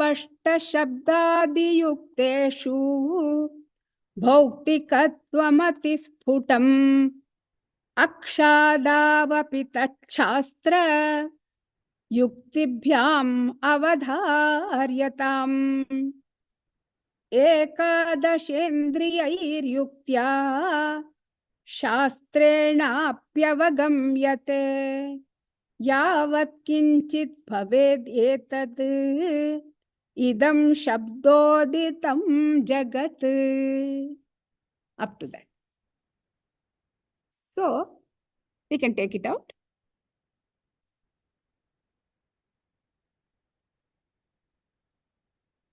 स्पष्टशब्दादियुक्तेषु भौतिकत्वमतिस्फुटम् अक्षादावपि तच्छास्त्र युक्तिभ्याम् अवधार्यताम् एकादशेन्द्रियैर्युक्त्या शास्त्रेणाप्यवगम्यते यावत् किञ्चित् भवेद् एतत् idam shabdoditam jagat. Up to that. So we can take it out.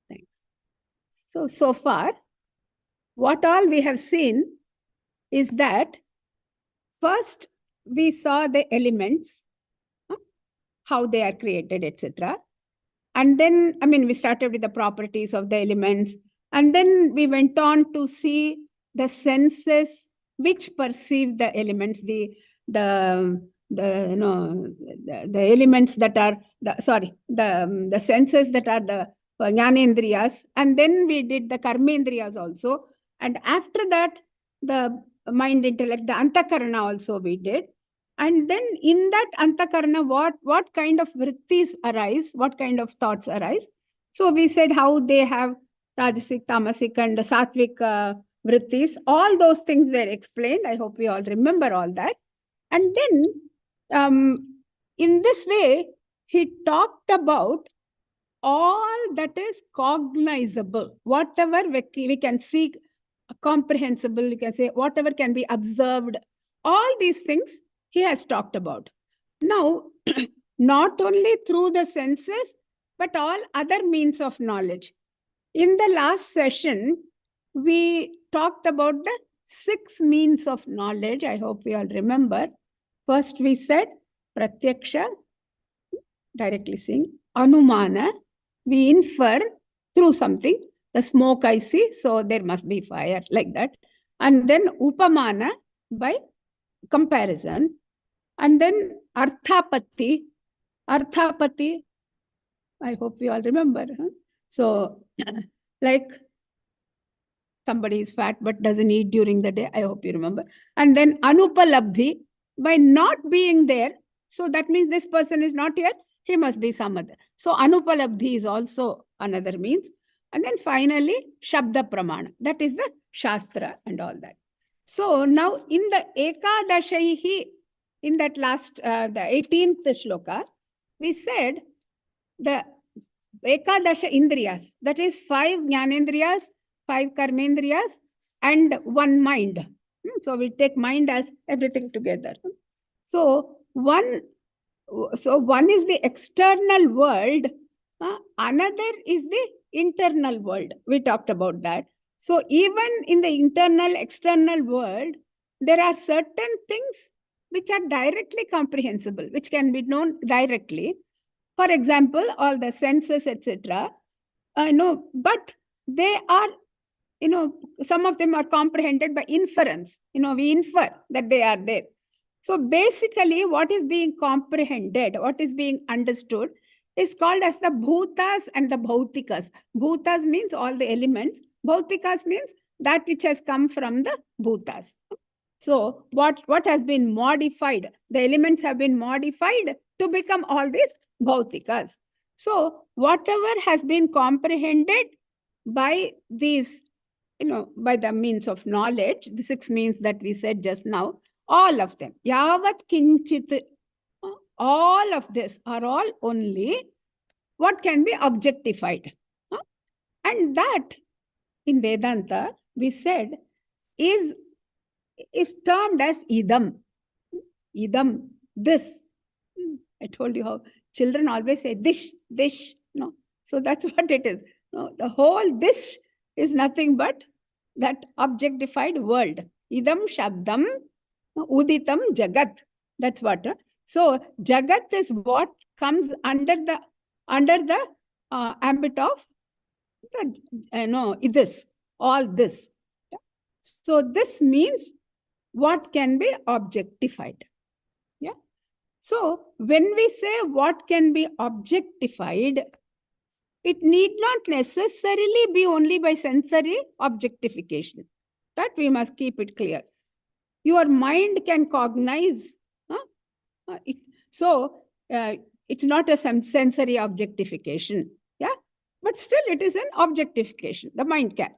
Thanks. So far, what all we have seen is that first we saw the elements, how they are created, etc. And then, we started with the properties of the elements. And then we went on to see the senses which perceive the elements, the elements that are, the senses that are the jnanendriyas. And then we did the karmendriyas also. And after that, the mind, intellect, the antakarana also we did. And then in that antakarana, what kind of vrittis arise, what kind of thoughts arise. So we said how they have rajasic, tamasic and sattvic vrittis. All those things were explained. I hope we all remember all that. And then in this way, he talked about all that is cognizable, whatever we can see, comprehensible, you can say, whatever can be observed, all these things he has talked about. Now, not only through the senses, but all other means of knowledge. In the last session, we talked about the 6 means of knowledge. I hope we all remember. First, we said pratyaksha, directly seeing, anumana, we infer through something. The smoke I see, so there must be fire, like that. And then upamana, by comparison. And then arthapatti, I hope we all remember. Huh? So, like somebody is fat but doesn't eat during the day, I hope you remember. And then anupalabdhi, by not being there, so that means this person is not here, he must be some other. So anupalabdhi is also another means. And then finally, shabda pramana, that is the shastra and all that. So now in the ekadashaihi, in that last, the 18th shloka, we said the ekadasha indriyas, that is 5 jnanendriyas, 5 karmendriyas, and 1 mind. So we take mind as everything together. So one is the external world, another is the internal world. We talked about that. So even in the internal, external world, there are certain things which are directly comprehensible, which can be known directly. For example, all the senses, etc. But they are, some of them are comprehended by inference. We infer that they are there. So basically, what is being comprehended, what is being understood, is called as the bhutas and the bhautikas. Bhutas means all the elements. Bhautikas means that which has come from the bhutas. So what has been modified? The elements have been modified to become all these bhautikas. So whatever has been comprehended by these, by the means of knowledge, the 6 means that we said just now, all of them, yavat kinchit, all of this are all only what can be objectified. And that in Vedanta, we said, is termed as idam. Idam, this. I told you how children always say this. No. So that's what it is. No, the whole this is nothing but that objectified world. Idam shabdam uditam jagat. That's what. So jagat is what comes under the ambit of this, all this. So this means what can be objectified. Yeah. So when we say what can be objectified, it need not necessarily be only by sensory objectification. That we must keep it clear. Your mind can cognize. It's not a sensory objectification. Yeah, but still it is an objectification. The mind can.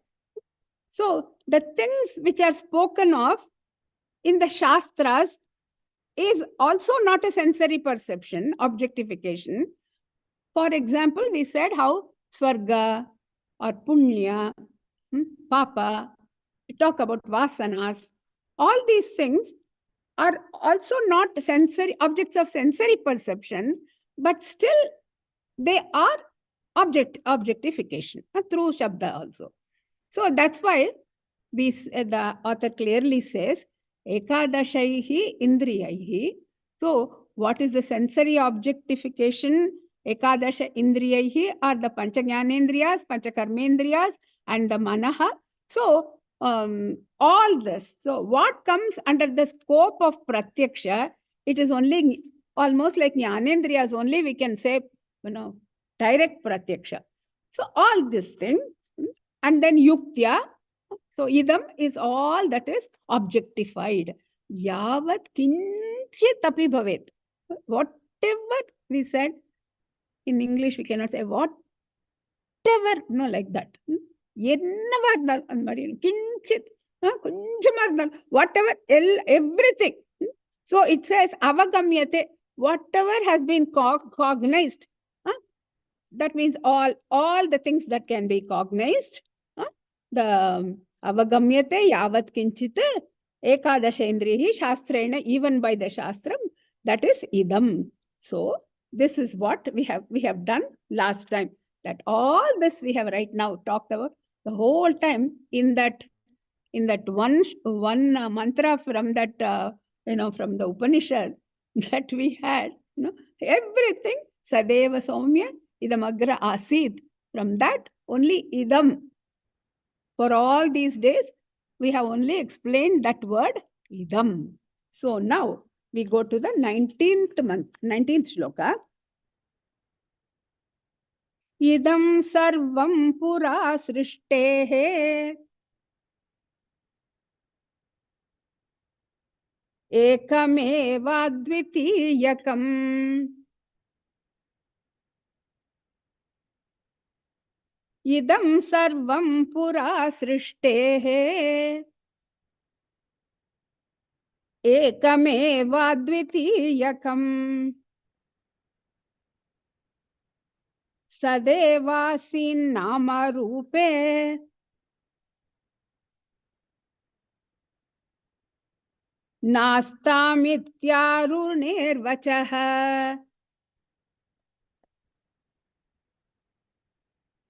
So the things which are spoken of in the Shastras is also not a sensory perception, objectification. For example, we said how Swarga or Punya, Papa, we talk about Vasanas, all these things are also not sensory objects of sensory perception, but still they are objectification through Shabda also. So that's why the author clearly says, Ekadashaihi Indriyaihi. So what is the sensory objectification? Ekadasha Indriyaihi are the Panchajnanendriyas, Panchakarmendriyas, and the Manaha. So all this. So what comes under the scope of Pratyaksha, it is only almost like Jnanendriyas only, we can say, direct Pratyaksha. So all this thing, and then Yuktya. So idam is all that is objectified. Yavat kinchit api bhavet. Whatever we said, in English we cannot say whatever, like that. Kinchit, whatever, everything. So it says avagamyate, whatever has been cognized. That means all the things that can be cognized. The avagamyate yavat kinchit ekadasha indrihi shastrena, even by the shastram, that is idam. So this is what we have done last time. That all this we have right now talked about the whole time in that one mantra from that from the Upanishad that we had. Everything sadeva saumya idam agra asid. From that only idam. For all these days, we have only explained that word, idam. So now we go to the 19th shloka. Idam sarvam pura srishtehe ekameva dvitiyakam. Idam sarvam pura srishtehe ekameva dvitiyakam. Sadevasin nama rupe nastamityarunervachaha.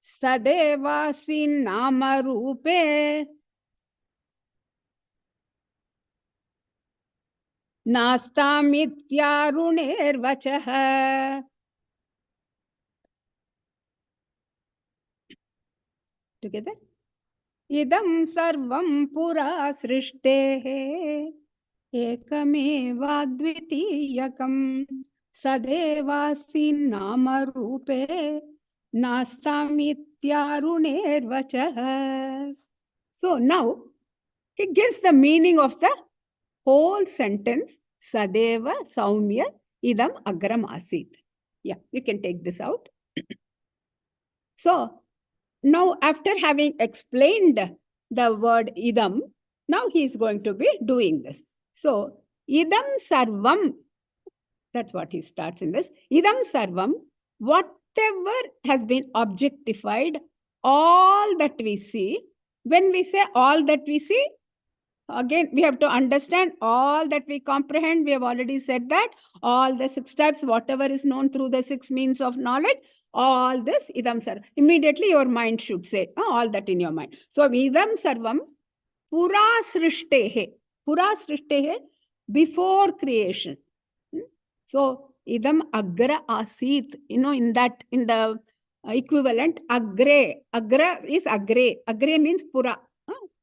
Sadevasin nama rupe nastamityarunervachaha. Together. Idam sarvam pura srishtehe ekameva dvitiyakam. Sadevasin nama rupe nastamityarunervachaha. So now he gives the meaning of the whole sentence. Sadeva saumya idam agram asit. Yeah, you can take this out. So now after having explained the word idam, now he is going to be doing this. So idam sarvam, that's what he starts in this. Idam sarvam, whatever has been objectified, all that we see. When we say all that we see, again, we have to understand all that we comprehend. We have already said that. All the 6 types, whatever is known through the 6 means of knowledge, all this, idam sarvam. Immediately your mind should say, all that in your mind. So, idam sarvam, pura srishtehe. Pura srishtehe, before creation. So, idam agra asit. In the equivalent, agre. Agra is agre. Agre means pura,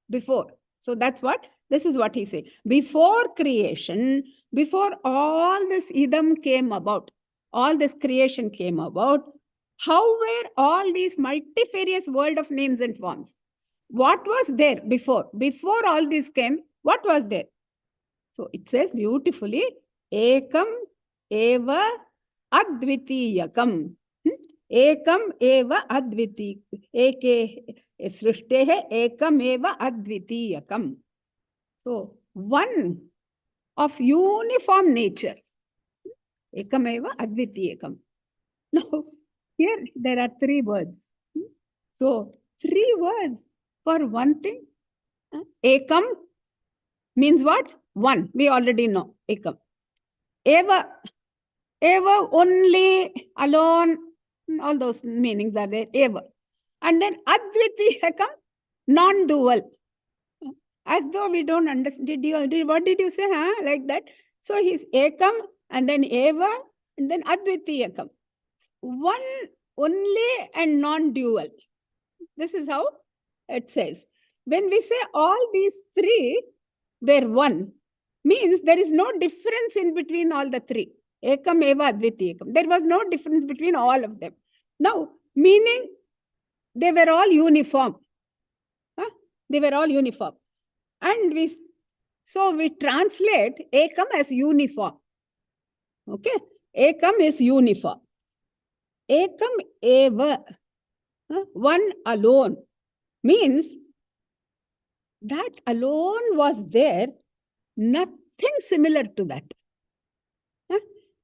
before. So, that's what. This is what he says. Before creation, before all this idam came about, all this creation came about, How were all these multifarious world of names and forms? What was there before? Before all this came, what was there? So it says beautifully, Ekam eva advitiyakam. Ekam eva adviti. Eke srushtehe ekam eva advitiyakam. So one of uniform nature. Ekam eva advitiyakam. Now, here there are 3 words. So 3 words for one thing. Ekam means what? One. We already know. Ekam. Eva. Eva, only, alone. All those meanings are there. Eva. And then advitiyakam, non-dual. As though we don't understand. What did you say? Huh? Like that. So he's ekam and then eva and then advitiyakam. One only and non-dual. This is how it says. When we say all these 3 were one, means there is no difference in between all the 3. Ekam, eva, advitiyakam. There was no difference between all of them. Now, meaning they were all uniform. Huh? They were all uniform. And we translate ekam as uniform. Okay? Ekam is uniform. Ekam eva, one alone, means that alone was there, nothing similar to that.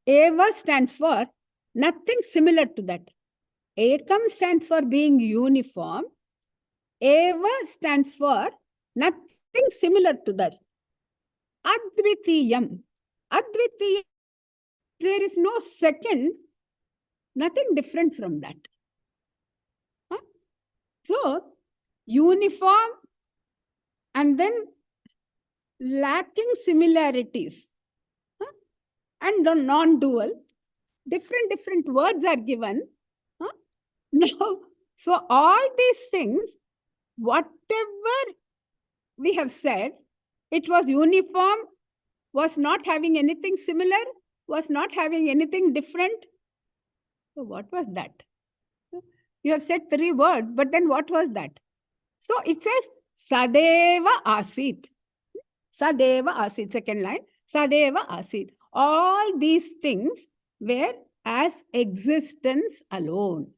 Eva stands for nothing similar to that. Ekam stands for being uniform. Eva stands for nothing similar to that. Advitiyam. Advitiyam. There is no second, nothing different from that. So, uniform and then lacking similarities and non-dual, different words are given. Now, so all these things, whatever we have said, it was uniform, was not having anything similar, was not having anything different. So what was that? You have said 3 words, but then what was that? So it says, Sadeva Asit. Sadeva Asit, second line. Sadeva Asit. All these things were as existence alone.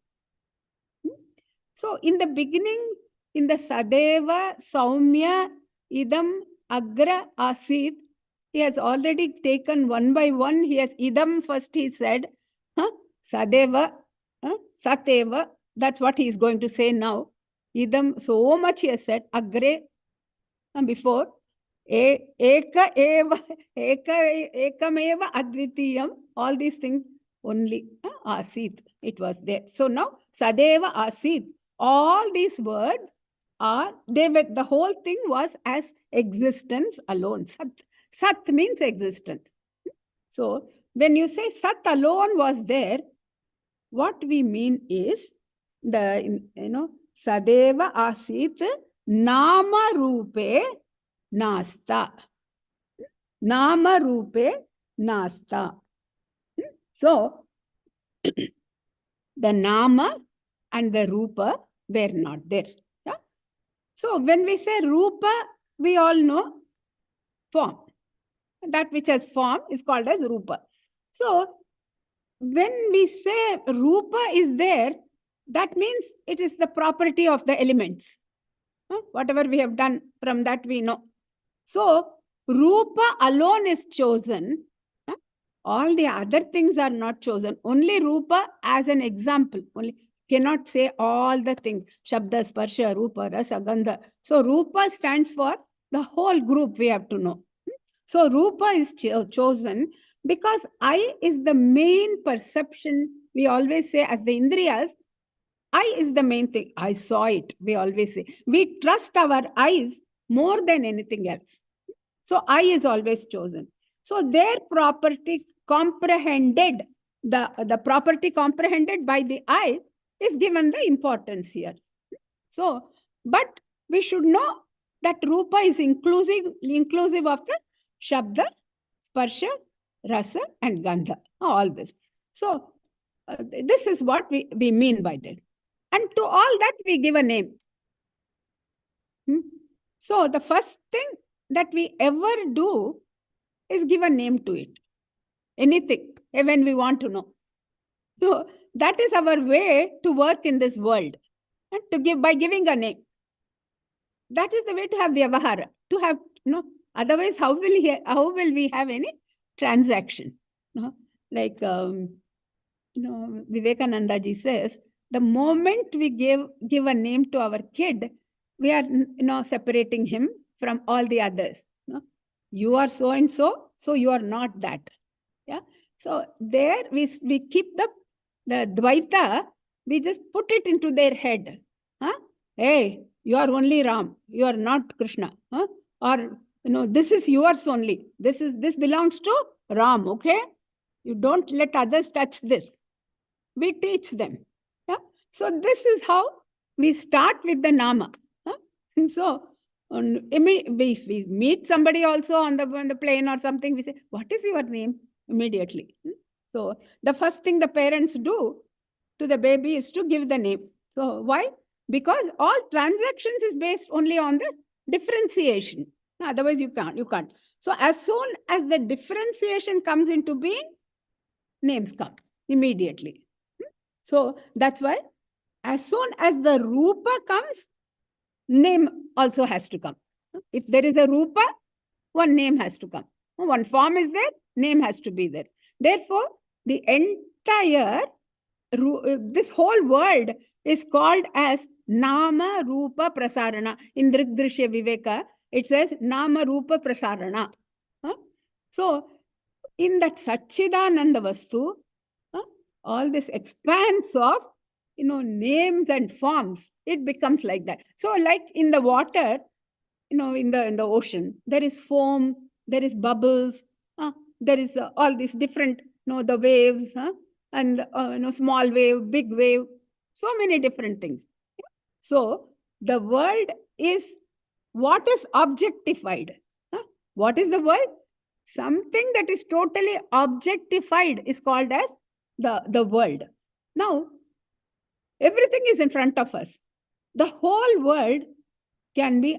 So in the beginning, in the Sadeva, Saumya, Idam, Agra, Asit, he has already taken one by one. He has Idam first, he said, Sadeva, Sateva. That's what he is going to say now. Idam, so much he has said. Agre, before. Ekam eva advitiyam. All these things only. Asit, it was there. So now, Sadeva Asit. All these words are, the whole thing was as existence alone. Sat means existence. So when you say Sat alone was there, what we mean is Sadeva Asit Nama Rupe Nasta. Nama Rupe Nasta. So the Nama and the Rupa were not there. Yeah? So when we say Rupa, we all know form. That which has form is called as Rupa. So when we say Rupa is there, that means it is the property of the elements. Whatever we have done from that we know. So Rupa alone is chosen. All the other things are not chosen. Only Rupa as an example. Only cannot say all the things. Shabda, Sparsha, Rupa, Rasa, Gandha. So Rupa stands for the whole group we have to know. So Rupa is chosen because eye is the main perception. We always say as the Indriyas, eye is the main thing. I saw it, we always say. We trust our eyes more than anything else. So eye is always chosen. So their property comprehended, the property comprehended by the eye is given the importance here. So, but we should know that Rupa is inclusive of the Shabda, Sparsha, Rasa and Gandha. All this. So This is what we mean by this. And to all that we give a name. So the first thing that we ever do is give a name to it. Anything, when we want to know. So that is our way to work in this world. And to give by giving a name. That is the way to have vyavahara. To have, otherwise how will we have any transaction? Like Vivekananda ji says, the moment we give a name to our kid, we are separating him from all the others. You are so and so, so you are not that. Yeah. So there we keep the Dvaita, we just put it into their head. Hey, you are only Ram, you are not Krishna. Or this is yours only. This belongs to Ram, okay? You don't let others touch this. We teach them. Yeah. So this is how we start with the Nama. And so if we meet somebody also on the plane or something, we say, what is your name? Immediately. So the first thing the parents do to the baby is to give the name. So why? Because all transactions is based only on the differentiation. Otherwise you can't. So as soon as the differentiation comes into being, names come immediately. So that's why as soon as the Rupa comes, name also has to come. If there is a Rupa, one name has to come. One form is there, name has to be there. Therefore, the entire, this whole world is called as Nama Rupa Prasarana. In Drigdrishya Viveka, it says Nama Rupa Prasarana. So, in that Satchidananda Vastu, all this expanse of names and forms, it becomes like that. So like in the water, in the ocean, there is foam, there is bubbles, there is all these different, the waves, and small wave, big wave, so many different things. So the world is what is objectified. What is the world? Something that is totally objectified is called as the world. Now, everything is in front of us. The whole world can be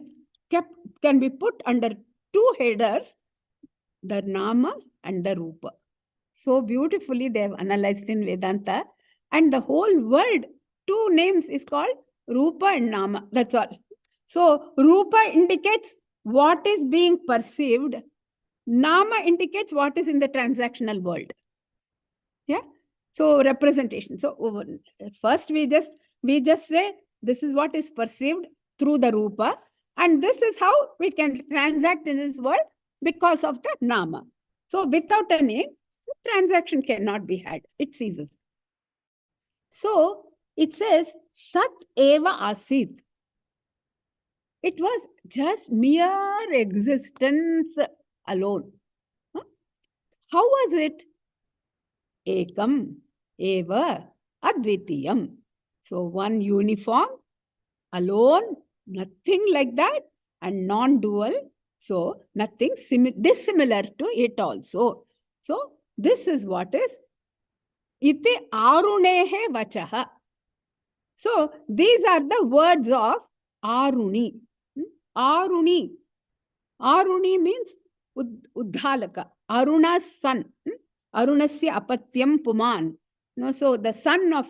put under two headers, the Nama and the Rupa. So beautifully they have analyzed in Vedanta. And the whole world, two names is called Rupa and Nama. That's all. So Rupa indicates what is being perceived. Nama indicates what is in the transactional world. Yeah. So representation. So first we just say this is what is perceived through the Rupa, and this is how we can transact in this world because of the Nama. So without a name, the transaction cannot be had. It ceases. So it says Sat Eva Asit. It was just mere existence alone. How was it? Ekam, Eva, Advitiyam. So one uniform, alone, nothing like that, and non-dual. So nothing dissimilar to it also. So this is what is iti arunehe vachaha. So these are the words of Aruni. Aruni. Aruni means Uddhalaka. Aruna's son. Arunasya apatyam puman. So the son of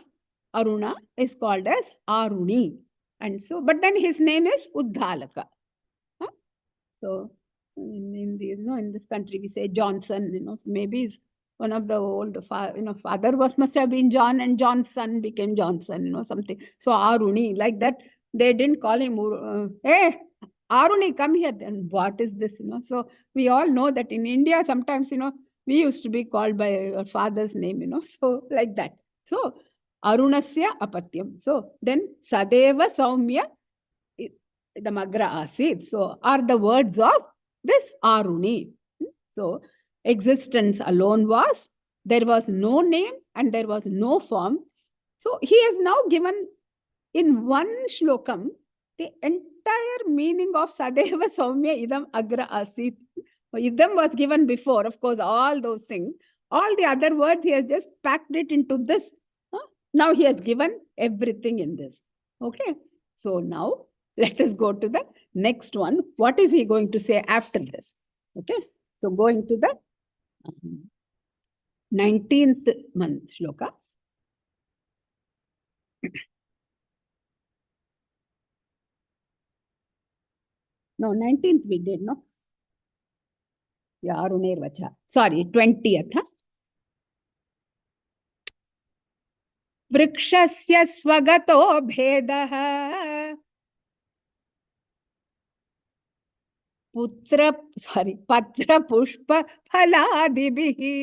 Aruna is called as Aruni. And so, but then his name is Uddhalaka. So in this country we say Johnson, so maybe it's one of the old, father must have been John, and John's son became Johnson, something. So Aruni, like that, they didn't call him, hey, Aruni, come here. Then what is this, So we all know that in India, sometimes, we used to be called by our father's name, so like that. So Arunasya apatyam. So then Sadeva Saumya the Magra Asid. So are the words of this Aruni. So existence alone was, there was no name and there was no form. So he has now given in one shlokam the entire meaning of Sadeva Saumya Idam Agra Asit. Idam was given before, of course, all those things. All the other words, he has just packed it into this Now he has given everything in this. Okay. So now let us go to the next one. What is he going to say after this? Okay. So going to the 19th month shloka. No, 19th we did, no? Yeah, Arunirvacha. Sorry, 20th. Huh? Vrikshasya swagato bhedaha patra pushpa phaladibihi.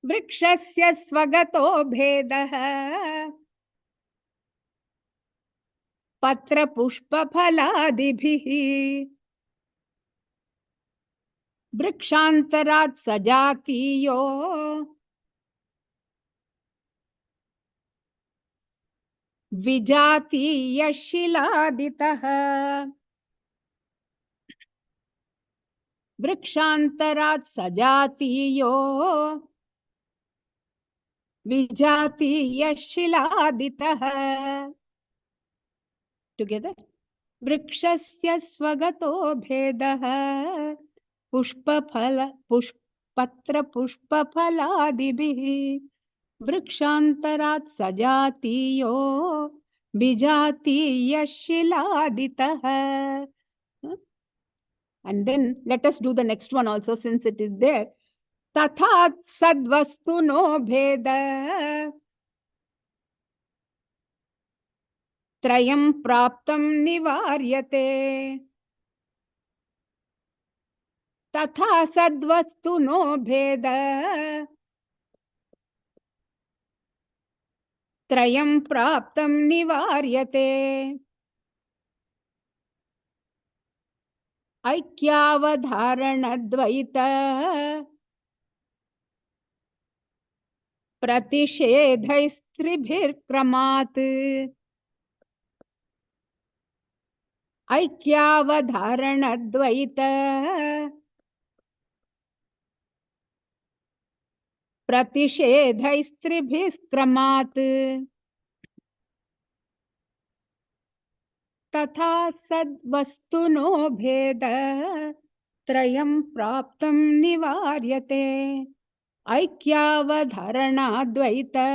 Vrikshasya swagato bhedaha patra pushpa phaladibihi. Vrikshantarat sajatiyo vijatiya shiladitaha. Vrikshantarat sajatiyo vijatiya shiladitaha. Together. Vrikshasya swagato bhedaha patra pushpa phaladibihi vrikshantarat sajatiyo vijatiya shiladitaha. And then let us do the next one also, since it is there. Tathat sadvastu no bheda trayam praptam nivaryate. Tatha sadvastu no bheda trayam praptam nivaryate. Aikyavadharanadvaita pratishedhaistribhirkramat. Aikyavadharanadvaita pratishedhaistribhirkramat. Tatha sadvastu no bheda trayam praptam nivaryate. Aikyavadharanadvaita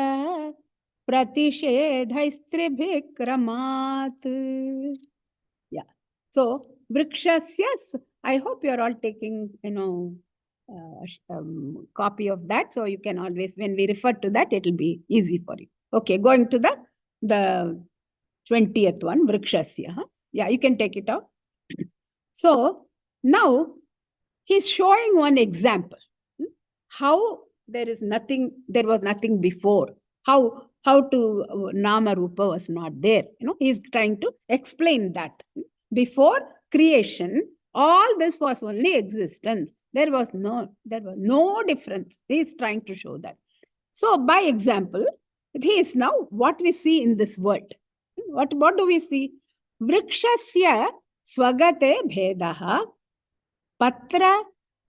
pratishedhaistribhirkramat. Yeah. So vrikshasya, I hope you are all taking, copy of that. So you can always, when we refer to that, it will be easy for you. Okay, going to the 20th one, vrikshasya. Huh? Yeah, you can take it out. So now he's showing one example. How there was nothing before. How to Nama Rupa was not there. He's trying to explain that. Before creation, all this was only existence. There was no difference. He's trying to show that. So by example, he is now what we see in this world. What do we see? Vrikshasya swagate bhedaha patra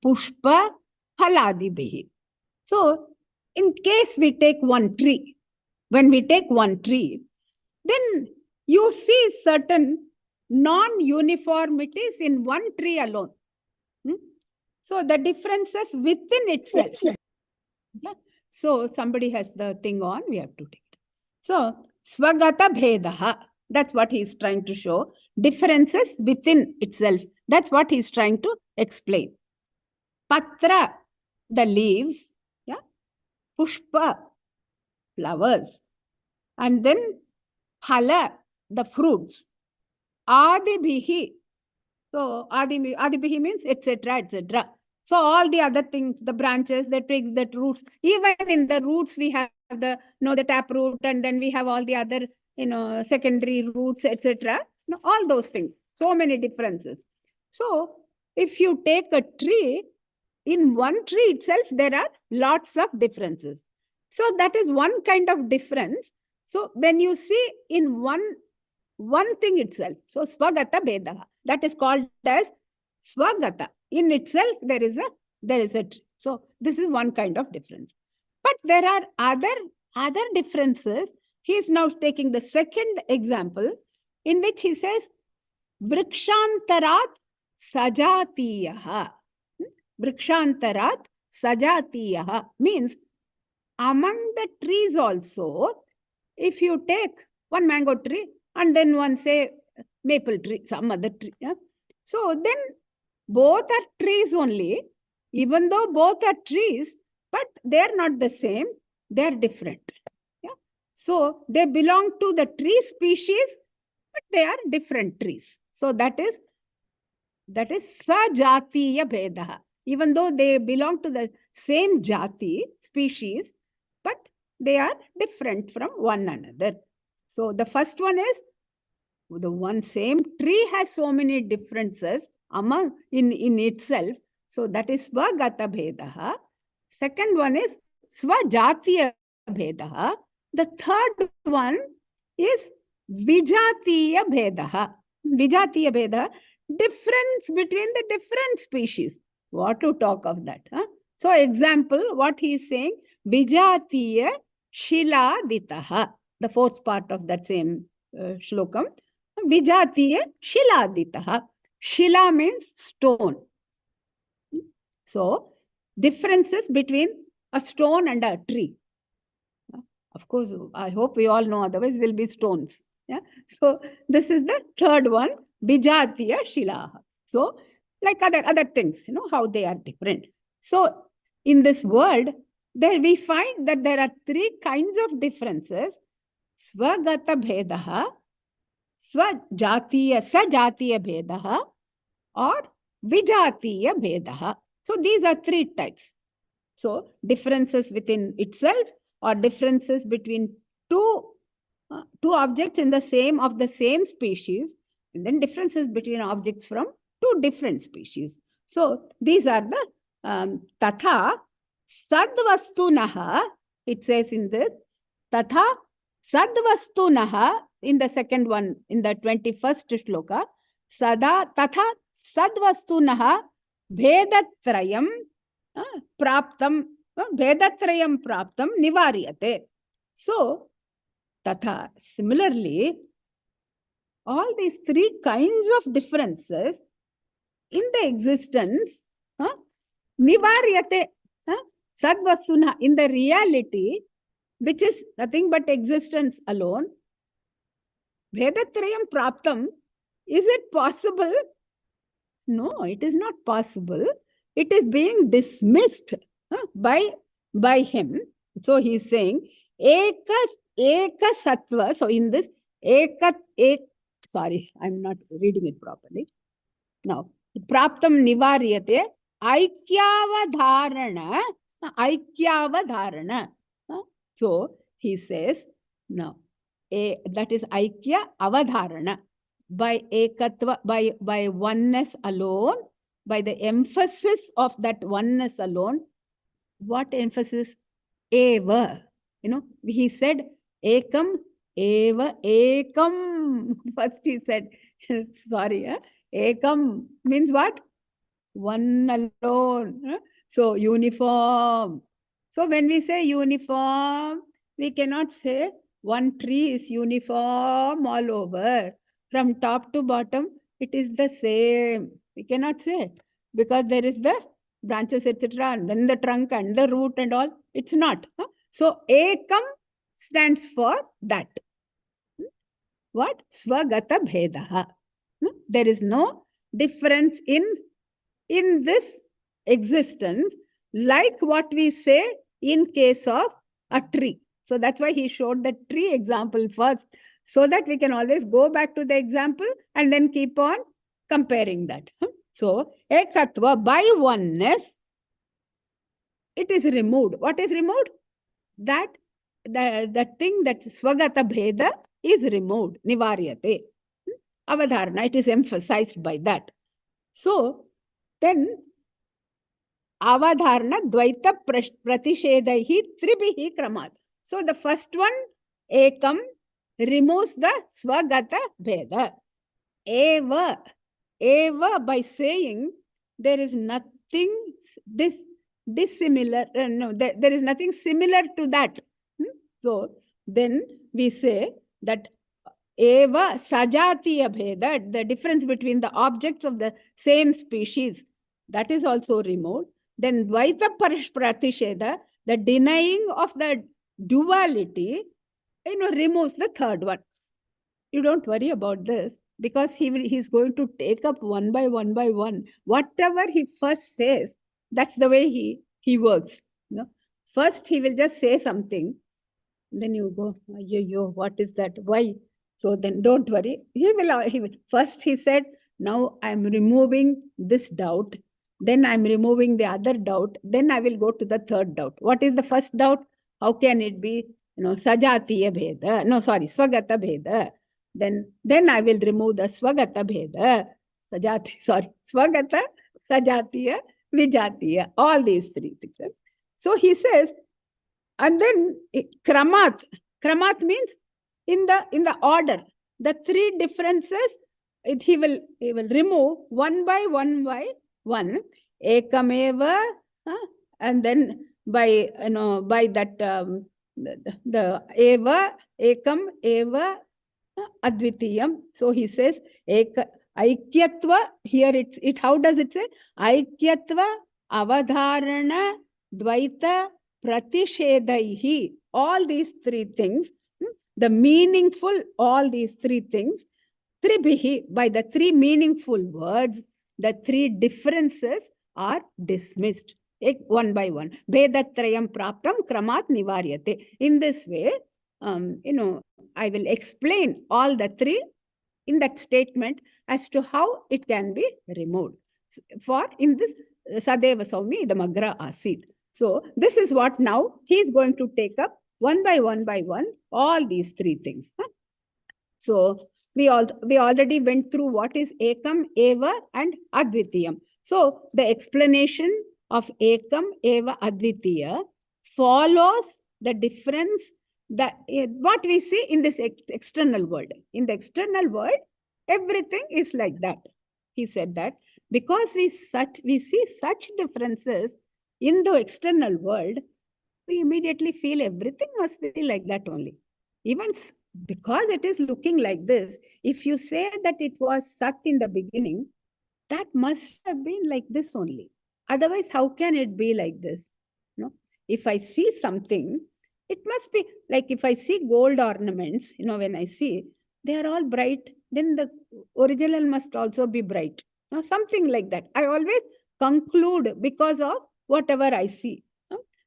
pushpa phaladibihi. So in case we take one tree, when we take one tree, then you see certain non-uniformities in one tree alone. So the differences within itself. Yeah. So somebody has the thing on, we have to take it. So swagata bhedaha, that's what he's trying to show. Differences within itself. That's what he's trying to explain. Patra, the leaves. Yeah. Pushpa, flowers. And then phala, the fruits. Adibhihi. So adibhihi means etc., etc. So all the other things, the branches, the twigs, the roots, even in the roots we have the tap root, and then we have all the other secondary roots, etc. All those things. So many differences. So if you take a tree, in one tree itself there are lots of differences. So that is one kind of difference. So when you see in one thing itself, so swagata bedaha, that is called as swagata. In itself there is a tree. So this is one kind of difference. But there are other differences. He is now taking the second example in which he says, Vrikshantarat sajatiyaha. Vrikshantarat sajatiyaha means among the trees also, if you take one mango tree and then one, say, maple tree, some other tree. Yeah? So then both are trees only, even though both are trees, but they are not the same, they are different. Yeah? So they belong to the tree species, but they are different trees. So that is sajatiya bhedaha. Even though they belong to the same jati, species, but they are different from one another. So the first one is, the one same tree has so many differences among in itself. So that is svagata bhedaha. Second one is svajatiya bhedaha. The third one is vijatiya bhedaha. Vijatiya bhedaha, difference between the different species. What to talk of that? Huh? So example, what he is saying, vijatiya shiladitaha. The fourth part of that same shlokam. Vijatiya shiladitaha. Shila means stone. So differences between a stone and a tree. Of course, I hope we all know, otherwise will be stones. Yeah. So this is the third one, Vijatiya Shilaha. So like other things, how they are different. So in this world, there we find that there are three kinds of differences. Svagata bhedaha, sajatiya bhedaha, or vijatiya bhedaha. So these are three types. So differences within itself, or differences between two objects of the same species, and then differences between objects from two different species. So these are the tatha sadvastunaha. It says in the tatha sadvastunaha, in the second one, in the 21st shloka, tatha sadvastunaha bhedatrayam praptam nivaryate. So tatha, similarly, all these three kinds of differences in the existence, nivaryate, sadvasuna, in the reality, which is nothing but existence alone, bhedatrayam praptam, is it possible? No, it is not possible. It is being dismissed by him. So he is saying, eka sattva. So in this, sorry, I'm not reading it properly. Now, praptam nivaryate, aikyavadharana. So he says, now, that is aikya avadharana. By ekatva, by oneness alone, by the emphasis of that oneness alone. What emphasis? Eva. He said, ekam, eva, ekam. First he said, sorry, ekam means what? One alone. So uniform. So when we say uniform, we cannot say one tree is uniform all over. From top to bottom, it is the same. We cannot say, because there is the branches, etc., and then the trunk and the root and all. It's not. So ekam stands for that. What? Svagata bhedaha. There is no difference in this existence, like what we say in case of a tree. So that's why he showed the tree example first, so that we can always go back to the example and then keep on comparing that. So, ekatva, by oneness, it is removed. What is removed? That the thing that svagata bheda is removed. Nivaryate. Avadharana, it is emphasized by that. So, then avadharana dvaita pratishedaihi tribihi kramat. So, the first one, ekam, removes the svagata bheda. Eva, by saying there is nothing, dissimilar. No, there is nothing similar to that. So then we say that eva sajatiya bheda, the difference between the objects of the same species, that is also removed. Then dvaita pratisheda, the denying of the duality, removes the third one. You don't worry about this, because he's going to take up one by one. Whatever he first says, that's the way he works. First, he will just say something. Then you go, yo, what is that? Why? So then don't worry. He will. First, he said, now I'm removing this doubt. Then I'm removing the other doubt. Then I will go to the third doubt. What is the first doubt? How can it be, sajatiya bheda? No, sorry, swagata bheda. Then I will remove the swagata bheda. Swagata, sajatiya, vijatiya. All these three things. So he says, and then kramat. Kramat means in the order. The three differences, he will remove one by one. Ekameva, and then by that the eva, ekam, eva, advitiyam. So he says aikyatva. Here it how does it say? Aikyatva, avadharana, dvaita, pratishedaihi. All these three things, the meaningful, all these three things, tribihi, by the three meaningful words, the three differences are dismissed one by one. Vedatrayam praptam kramat nivaryate. In this way, I will explain all the three in that statement as to how it can be removed. For in this Sadeva Saumi Idamagra Asid. So this is what now he is going to take up one by one, all these three things. So we already went through what is Ekam, Eva and Advitiyam. So the explanation of Ekam, Eva, Advitiya follows the difference that what we see in this external world. In the external world, everything is like that. He said that because we see such differences in the external world, we immediately feel everything must be like that only. Even because it is looking like this, if you say that it was Sat in the beginning, that must have been like this only. Otherwise, how can it be like this? If I see something, it must be like if I see gold ornaments, when I see they are all bright, then the original must also be bright. Something like that. I always conclude because of whatever I see.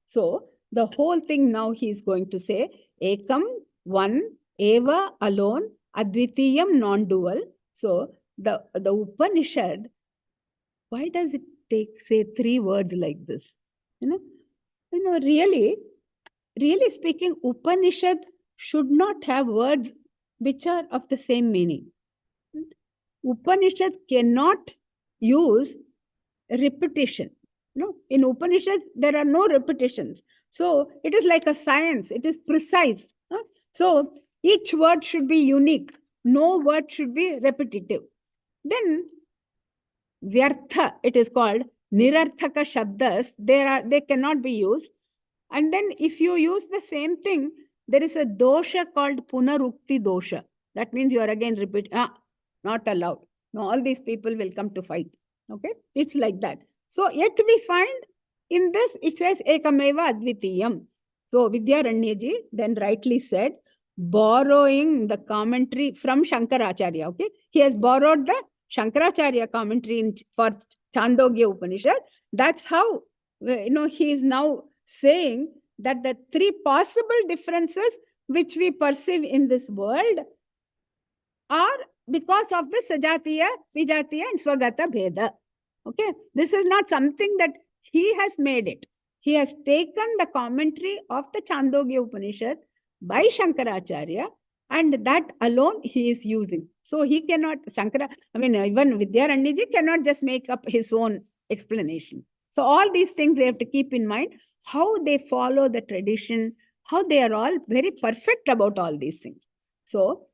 So the whole thing now he is going to say, Ekam, one, Eva, alone, Advitiyam, non-dual. So the Upanishad, why does it say three words like this? Really speaking, Upanishad should not have words which are of the same meaning. Upanishad cannot use repetition. In Upanishad, there are no repetitions. So it is like a science. It is precise. So each word should be unique. No word should be repetitive. Then Vyartha, it is called Nirarthaka Shabdas. They cannot be used. And then if you use the same thing, there is a dosha called Punarukti dosha. That means you are again repeat. Not allowed. No, all these people will come to fight. Okay, it's like that. So yet we find in this, it says Ekameva Advitiyam. So Vidyaranyaji then rightly said, borrowing the commentary from Shankaracharya. Okay, he has borrowed the Shankaracharya commentary for Chandogya Upanishad. That's how, he is now saying that the three possible differences which we perceive in this world are because of the Sajatiya, Vijatiya and Swagata Bheda. Okay, this is not something that he has made it. He has taken the commentary of the Chandogya Upanishad by Shankaracharya, and that alone he is using. So he cannot, even Vidyaranyaji cannot just make up his own explanation. So all these things we have to keep in mind, how they follow the tradition, how they are all very perfect about all these things. So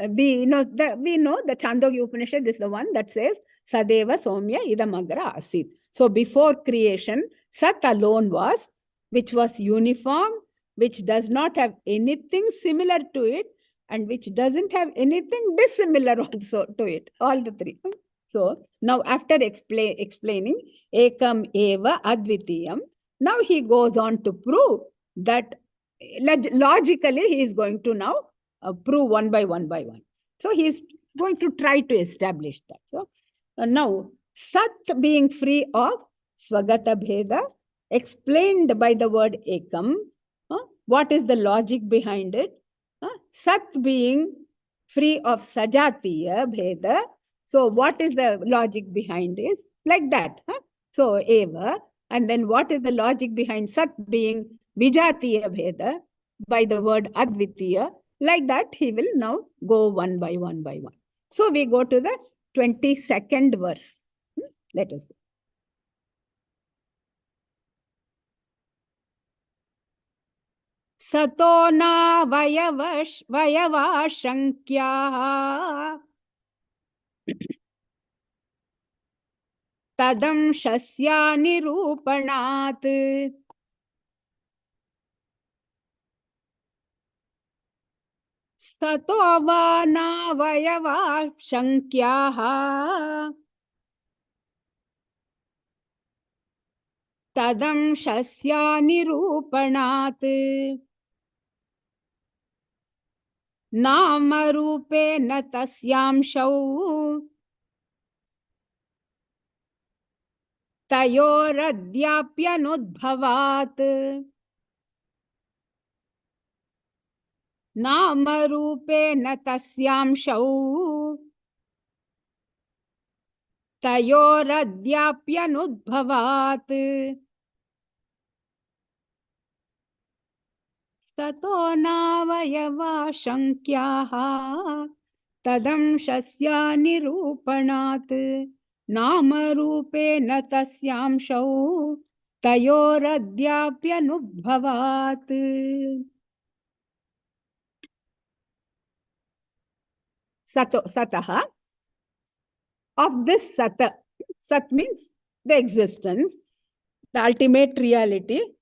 we know the Chandogya Upanishad is the one that says Sadeva Somya Idamagra Asit. So before creation, Sat alone was, which was uniform, which does not have anything similar to it, and which doesn't have anything dissimilar also to it, all the three. So now after explaining ekam eva advitiyam, now he goes on to prove that logically he is going to now prove one by one. So he is going to try to establish that. So now Sat being free of Swagata Bheda, explained by the word Ekam. What is the logic behind it? Sat being free of Sajatiya Bheda. So what is the logic behind it? Like that. So Eva. And then what is the logic behind Sat being Vijatiya Bheda by the word Advitiya? Like that he will now go one by one. So we go to the 22nd verse. Let us go. Sato na vayava shankya tadam shasya nirupanat sato va na vayava shankya tadam shasya nirupanat nama rupe na tasyam shau tayoradyapyanudbhavat nama rupe na tasyam shau tayoradyapyanudbhavat Tato navayava shankyaha tadam shasya nirupanat nama rupe na tasyam shau tayoradyapyanubhavat. Sataha. Of this sata. Sat means the existence, the ultimate reality.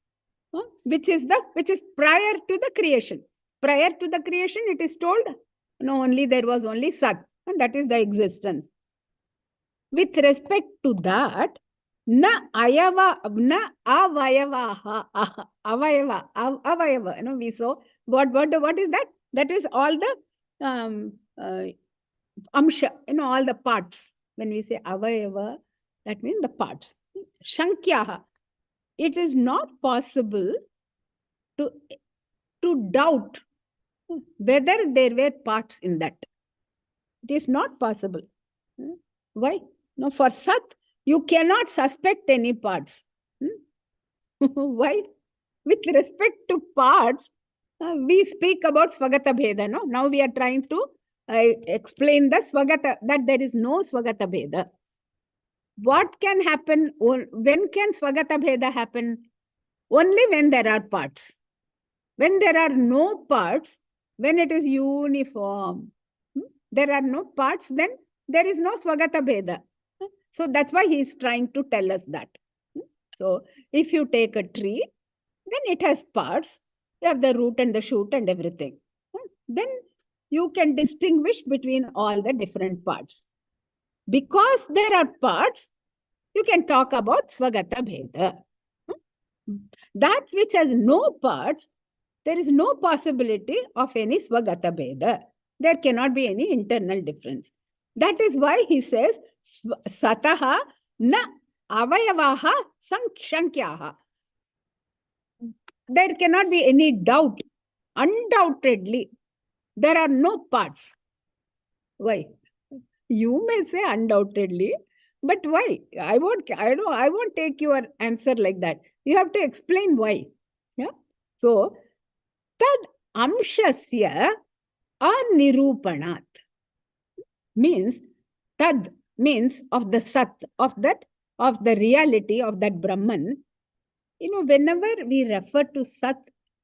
Which is prior to the creation. Prior to the creation, it is told, only there was only Sat, and that is the existence. With respect to that, na avayava, avayava. We saw what is that? That is all the amsha, all the parts. When we say avayava, that means the parts. Shankyaha. It is not possible to doubt whether there were parts in that. It is not possible. Why? No, for Sat, you cannot suspect any parts. Why? With respect to parts, we speak about Swagata Bheda. No? Now we are trying to explain the Swagata, that there is no Swagata Bheda. What can happen? When can Swagata Bheda happen? Only when there are parts. When there are no parts, when it is uniform, there are no parts, then there is no Swagata Bheda. So that's why he is trying to tell us that. So if you take a tree, then it has parts. You have the root and the shoot and everything. Then you can distinguish between all the different parts. Because there are parts, you can talk about Swagata Bheda. That which has no parts, there is no possibility of any Swagata Bheda. There cannot be any internal difference. That is why he says, Sataha na avayavaha shankyaha. There cannot be any doubt. Undoubtedly, there are no parts. Why? You may say undoubtedly, but why? I won't take your answer like that. You have to explain why. Yeah. So, tad amshasya anirupanat means, tad means of the sat, of the reality of that Brahman. Whenever we refer to sat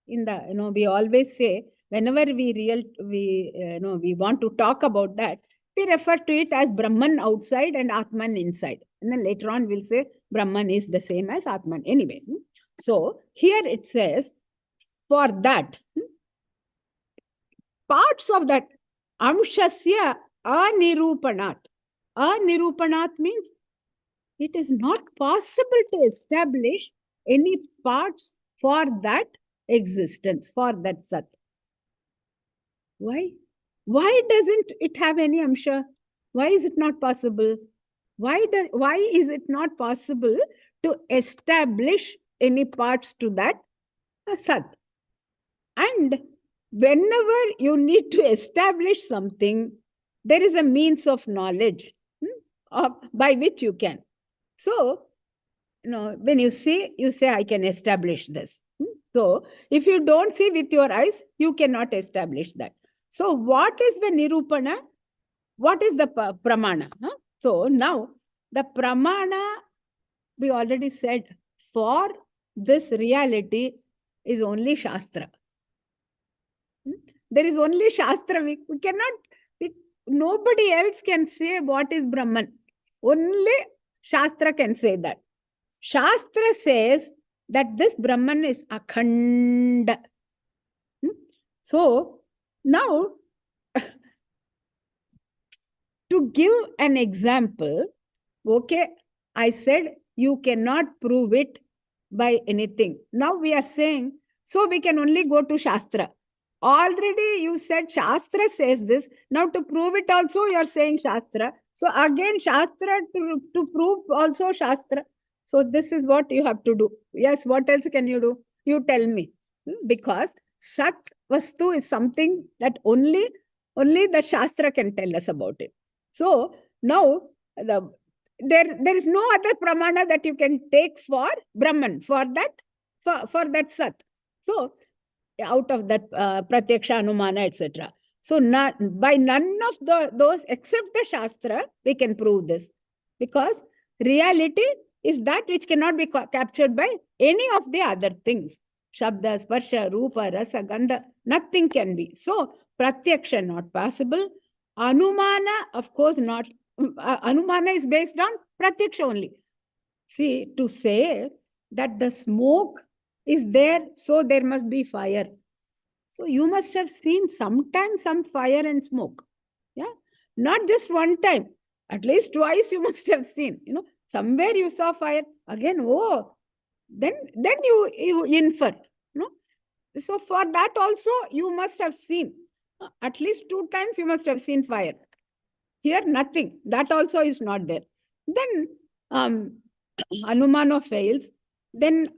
in the, we always say, whenever we want to talk about that, we refer to it as Brahman outside and Atman inside. And then later on we'll say Brahman is the same as Atman. Anyway, so here it says, for that, parts of that amshasya anirupanat. Anirupanat means it is not possible to establish any parts for that existence, for that sat. Why? Why doesn't it have any amsha? Why is it not possible? Why is it not possible to establish any parts to that sat? And whenever you need to establish something, there is a means of knowledge by which you can. So, when you say, I can establish this. So, if you don't see with your eyes, you cannot establish that. So, what is the nirupana? What is the pramana? So, now, the pramana, we already said, for this reality is only Shastra. There is only Shastra. We cannot, nobody else can say what is Brahman. Only Shastra can say that. Shastra says that this Brahman is Akhanda. So, now, to give an example, okay, I said you cannot prove it by anything. Now we are saying, so we can only go to Shastra. Already you said Shastra says this. Now to prove it also you are saying Shastra. So again Shastra to prove also Shastra. So this is what you have to do. Yes, what else can you do? You tell me. Because Sat Vastu is something that only the Shastra can tell us about it. So now there is no other pramana that you can take for Brahman, for that Sat. So out of that Pratyaksha, Anumana, etc. So by none of those except the Shastra, we can prove this. Because reality is that which cannot be captured by any of the other things. Shabda, Sparsha, Rupa, Rasa, Gandha, nothing can be. So, Pratyaksha not possible. Anumana, of course, not. Anumana is based on Pratyaksha only. See, to say that the smoke is there, so there must be fire. So, you must have seen sometimes some fire and smoke. Yeah, not just one time. At least twice you must have seen. Somewhere you saw fire. Again, then you infer. So for that also you must have seen. At least 2 times you must have seen fire. Here nothing. That also is not there. Then Anumana fails. Then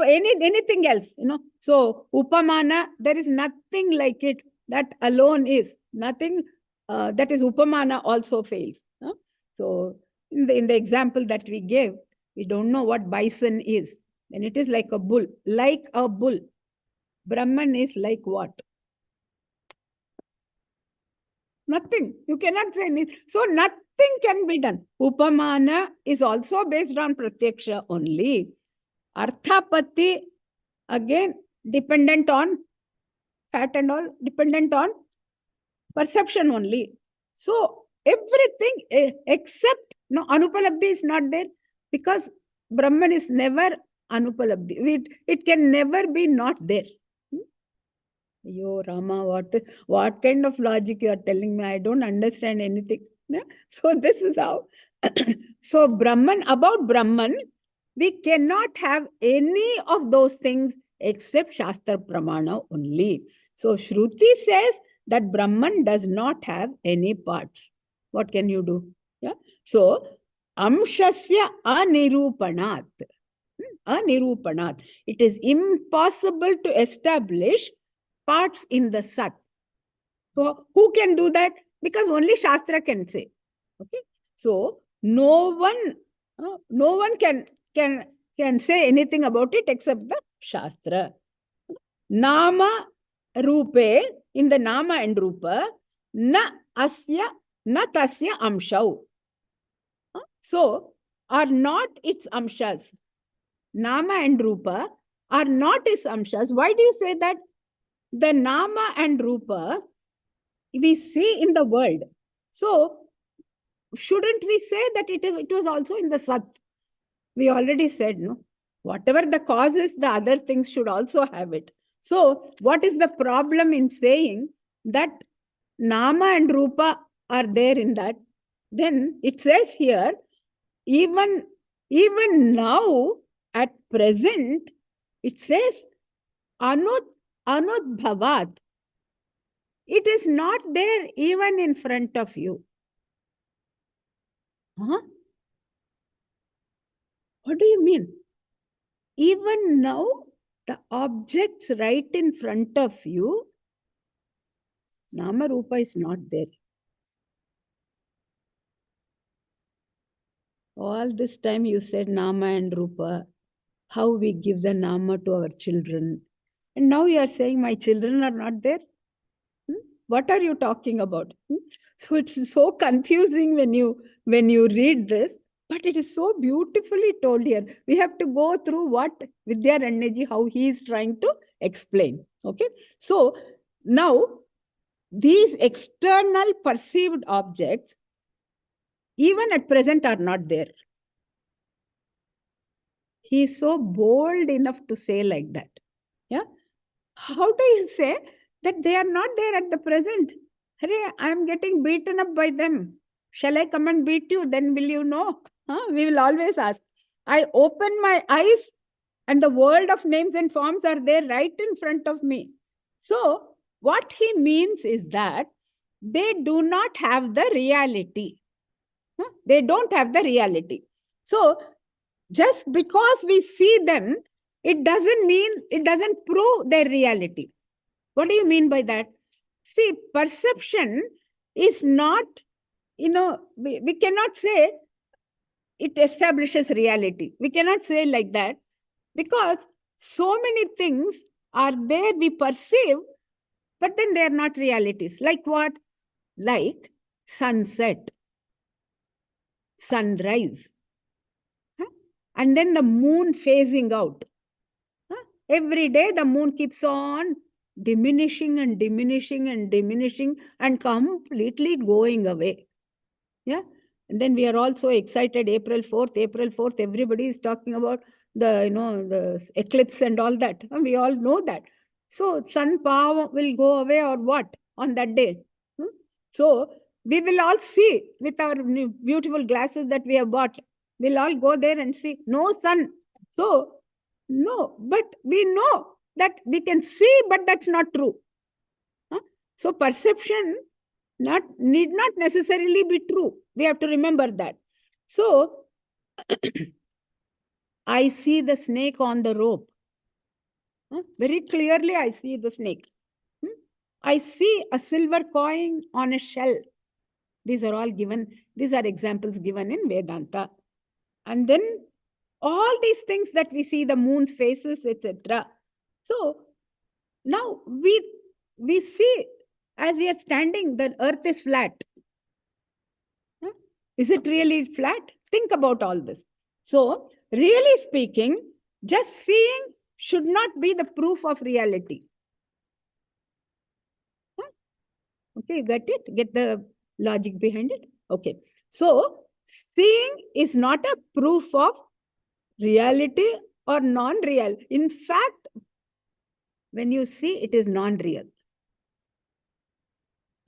anything else, So Upamana, there is nothing like it. That alone is nothing. That is Upamana also fails. So in the example that we gave, we don't know what bison is. Then it is like a bull. Like a bull. Brahman is like what? Nothing. You cannot say anything. So nothing can be done. Upamana is also based on Pratyaksha only. Arthapatti, again, dependent on fat and all, dependent on perception only. So everything except, Anupalabdhi is not there because Brahman is never Anupalabdhi. It can never be not there. Yo, Rama, what kind of logic you are telling me? I don't understand anything. So this is how. So about Brahman, we cannot have any of those things except Shastra Pramana only. So Shruti says that Brahman does not have any parts. What can you do? Yeah. So Amshasya Anirupanat. Anirupanat. It is impossible to establish parts in the Sat. So who can do that? Because only Shastra can say. Okay. So no one can say anything about it except the Shastra. Nama Rupe, in the Nama and Rupa, na asya na tasya amshau. So are not its amshas. Nama and Rupa are not its amshas. Why do you say that? The Nama and Rupa we see in the world. So shouldn't we say that it was also in the Sat? We already said, no, whatever the cause is, the other things should also have it. So what is the problem in saying that Nama and Rupa are there in that? Then it says here, even now, at present, it says Anudbhavat. It is not there even in front of you. Huh? What do you mean? Even now, the objects right in front of you, Nama Rupa is not there. All this time you said Nama and Rupa, how we give the Nama to our children. And now you are saying my children are not there? What are you talking about? So it's so confusing when you read this, but it is so beautifully told here. We have to go through what Vidyaranyaji, how he is trying to explain. Okay. So now these external perceived objects, even at present, are not there. He is so bold enough to say like that. Yeah. How do you say that they are not there at the present? Hey, I am getting beaten up by them. Shall I come and beat you? Then will you know? We will always ask. I open my eyes and the world of names and forms are there right in front of me. So what he means is that they do not have the reality. They don't have the reality. So just because we see them, it doesn't prove their reality. What do you mean by that? See, perception is not, we cannot say it establishes reality. We cannot say like that because so many things are there we perceive, but then they are not realities. Like what? Like sunset, sunrise, and then the moon phasing out. Every day the moon keeps on diminishing and diminishing and diminishing and completely going away. Yeah. And then we are also excited. April 4th, everybody is talking about the eclipse and all that. And we all know that. So sun power will go away or what on that day? So we will all see with our beautiful glasses that we have bought. We'll all go there and see no sun. So no, but we know that we can see, but that's not true. So perception need not necessarily be true. We have to remember that. So I see the snake on the rope. Very clearly I see the snake. I see a silver coin on a shell. These are all given, these are examples given in Vedanta. And then all these things that we see, the moon's faces, etc. So now we see, as we are standing, the earth is flat. Is it really flat? Think about all this. So really speaking, just seeing should not be the proof of reality. Okay, got it? Get the logic behind it? Okay. So seeing is not a proof of reality or non-real. In fact, when you see, it is non-real.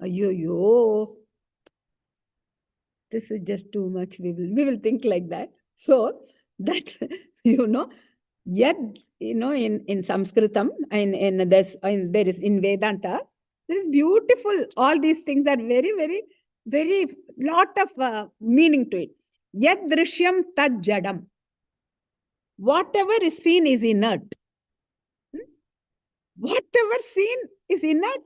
Yo, this is just too much. We will think like that. So that yet in Sanskritam and there is in Vedanta, there is beautiful. All these things are very, very, very lot of meaning to it. Yad drishyam tad jadam. Whatever is seen is inert. Whatever seen is inert.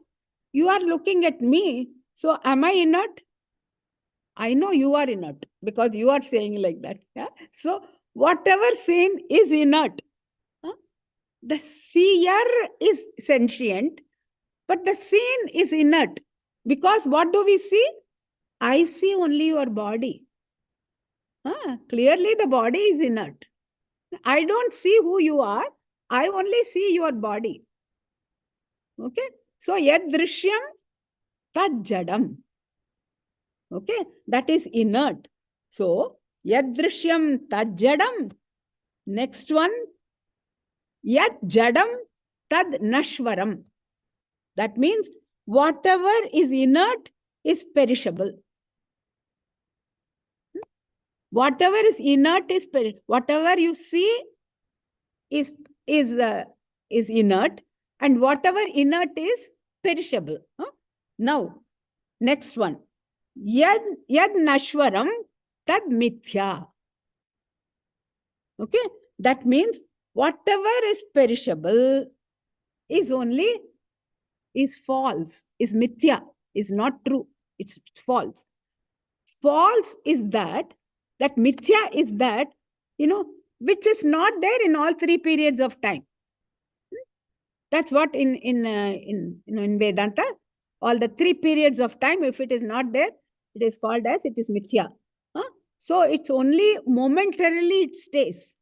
You are looking at me. So am I inert? I know you are inert because you are saying like that. Yeah? So whatever seen is inert. The seer is sentient, but the seen is inert. Because what do we see? I see only your body. Clearly the body is inert. I don't see who you are. I only see your body. Okay. So yad drishyam tad jadam. Okay. That is inert. So yad drishyam tad jadam. Next one, yat jadam tad nashwaram. That means whatever is inert is perishable. Whatever is inert is perishable. Whatever you see is inert, and whatever inert is perishable. Now, next one. Yad nashwaram tad mithya. Okay, that means whatever is perishable is false, is mithya, is not true. It's false. False is that mithya is that, which is not there in all three periods of time. That's what in Vedanta, all the three periods of time, if it is not there, it is called as, it is mithya. So it's only momentarily it stays.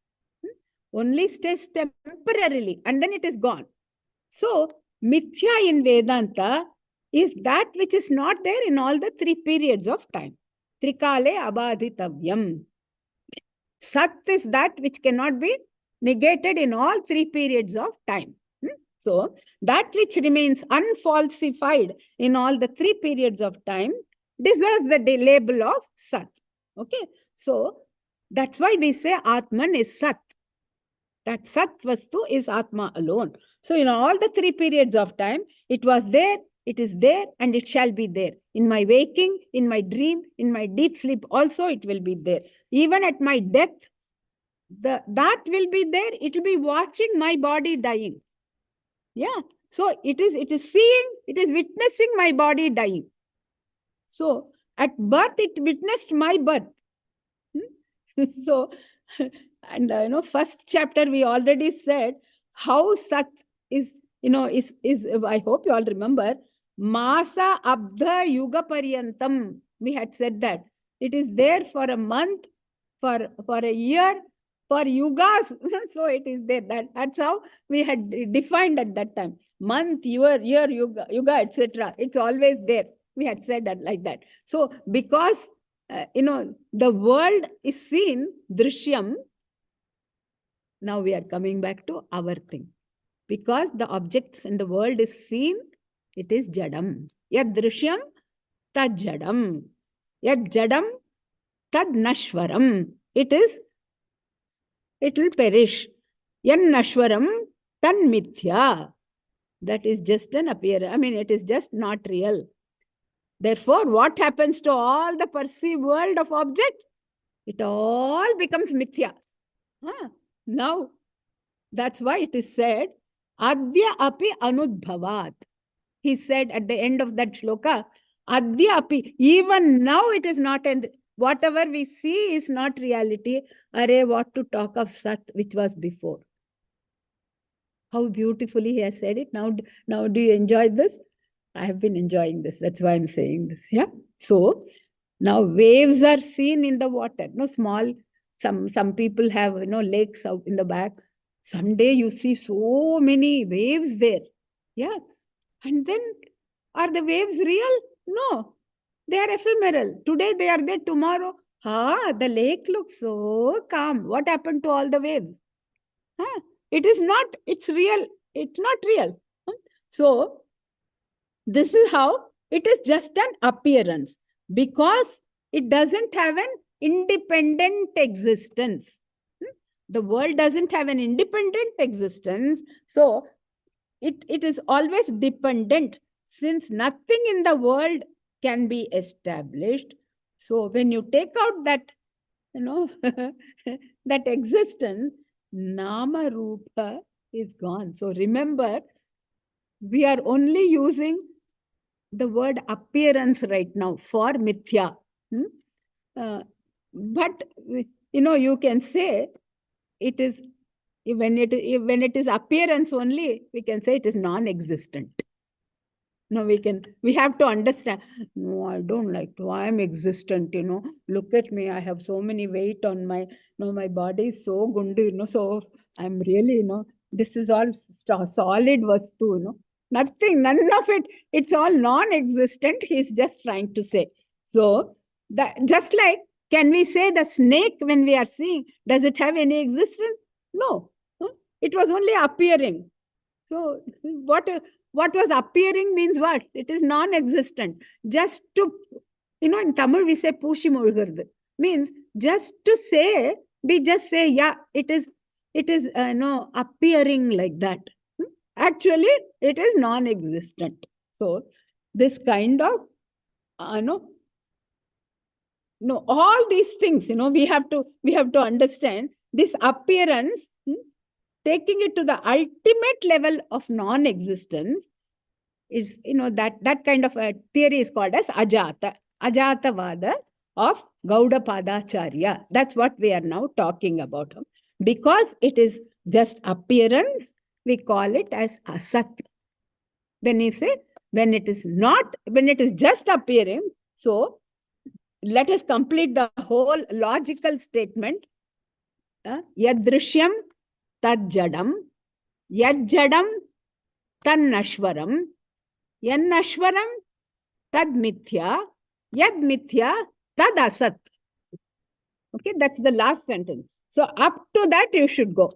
Only stays temporarily, and then it is gone. So mithya in Vedanta is that which is not there in all the three periods of time. Trikale abadhitavyam. Sat is that which cannot be negated in all three periods of time. So that which remains unfalsified in all the three periods of time deserves the label of Sat. Okay, so that's why we say Atman is Sat. That Sat Vastu is Atma alone. So in all the three periods of time, it was there, it is there, and it shall be there. In my waking, in my dream, in my deep sleep also it will be there. Even at my death, that will be there. It will be watching my body dying. Yeah. So it is seeing, it is witnessing my body dying. So at birth, it witnessed my birth. So, and first chapter we already said how Sat is, I hope you all remember, Masa Abdha Yuga Paryantam. We had said that. It is there for a month, for a year, for yugas. So it is there. That's how we had defined at that time. Month, year, yuga, etc. It's always there. We had said that like that. So because, the world is seen, drishyam. Now we are coming back to our thing. Because the objects in the world is seen, it is jadam. Yad drishyam, tad jadam. Yad jadam, tad nashwaram. It will perish. Yan nashwaram, tan mithya. That is just an appearance. I mean, it is just not real. Therefore, what happens to all the perceived world of object? It all becomes mithya. Now, that's why it is said, Adya api anudbhavat. He said at the end of that shloka, Adya api, even now it is not, and whatever we see is not reality. Array, what to talk of Sat, which was before. How beautifully he has said it. Now do you enjoy this? I have been enjoying this. That's why I'm saying this. Yeah. So now waves are seen in the water. No, small. Some people have lakes out in the back. Someday you see so many waves there. Yeah. And then are the waves real? No. They are ephemeral. Today they are there. Tomorrow, the lake looks so calm. What happened to all the waves? It is not. It's real. It's not real. So this is how it is just an appearance, because it doesn't have an independent existence. The world doesn't have an independent existence. So it is always dependent, since nothing in the world can be established. So when you take out that, that existence, Nama Rupa is gone. So remember, we are only using the word appearance right now for mithya. But, you can say it is, when it is appearance only, we can say it is non-existent. No, we have to understand. No, I don't like to. I am existent, Look at me. I have so many weight on my, my body is so gundu, so I'm really, this is all solid vastu, Nothing, none of it. It's all non-existent. He's just trying to say. So that, just like, can we say the snake when we are seeing, does it have any existence? No, it was only appearing. So what was appearing means what? It is non-existent. Just to, in Tamil we say Pushi Mulgurdu. Means just to say, we just say, yeah, it is appearing like that. Actually, it is non-existent. So this kind of, all these things, we have to understand this appearance, taking it to the ultimate level of non-existence is, that kind of a theory is called as Ajatavada of Gaudapada Acharya. That's what we are now talking about. Because it is just appearance, we call it as asat. When you say, when it is just appearing, so let us complete the whole logical statement. Yadrishyam tad-jadam, yad-jadam tan-nashvaram, yan-nashvaram tad-mithya, yad-mithya tad-asat. Okay, that's the last sentence. So up to that you should go.